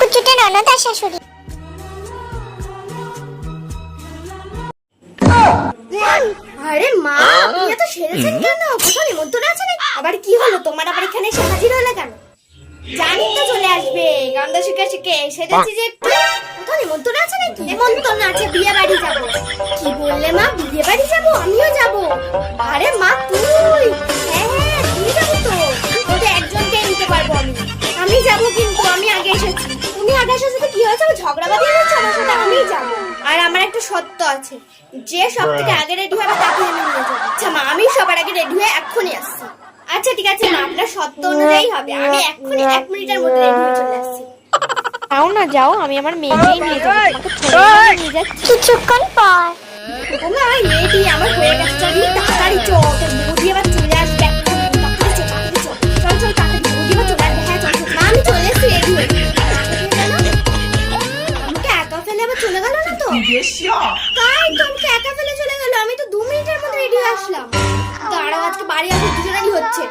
ফুটফুটে ননদ আর শাশুড়ি। আরে মা, আপনি এত সেরেছেন কেন? কোথাও নিমন্ত্রণ আছে নাকি? আবার কি হলো তোমার? আবার এখানে এসে হাজির হলে কেন? জানি তো চলে আসবে, গান্দা শিখে শিখে সেরেছি যে একটু। কোথাও নিমন্ত্রণ আছে নাকি? নিমন্ত্রণ আছে, বিয়ে বাড়ি যাবো। কি বললে মা? বিয়ে বাড়ি যাবো? আমিও যাবো। আরে মা তুই? হ্যাঁ হ্যাঁ তুই যাবো তো। ওদের একজনকে নিতে পারবো আমি। আমি যাবো কিন্তু আমি আগে এসেছি। তুমি আগে এসেছো তো কি হয়েছে? ঝগড়া বাঁধিয়ে দিচ্ছ আমার সাথে? আমিই যাবো। আর আমার একটা শর্ত আছে, যে সব থেকে আগে রেডি হবে তাকে আমি নিয়ে যাবো। আচ্ছা মা, আমি সবার আগে রেডি হয়ে এক্ষুনি আসছি। আচ্ছা ঠিক আছে মা, আপনার শর্ত অনুযায়ী হবে। আমি এক্ষুনি 1 মিনিটের মধ্যে রেডি হয়ে চলে আসছি। যাও না যাও, আমি আমার মেয়েকেই নিয়ে যাবো, তোমাকে থোড়ি নিয়ে যাচ্ছি। কিছুক্ষণ পর ওমা রেডি আমার হয়ে গেছে, চলি তাড়াতাড়ি চল, তোর বৌদি এবার চলে আসবে এক্ষুনি। তাড়াতাড়ি চল, তাড়াতাড়ি চল, চল চল তাড়াতাড়ি, বৌদি এবার চলে আসবে। হ্যাঁ চল চল মা, আমি চলে এসেছি রেডি হয়ে। আমাকে একা ফেলে আবার চলে গেল না তো? তাই তো, আমাকে একা ফেলে চলে গেল। আমি তো 2 মিনিটের মধ্যে রেডি হয়ে আসলাম। দাঁড়াও, আজকে বাড়ি আসতে দুজনেরই হচ্ছে।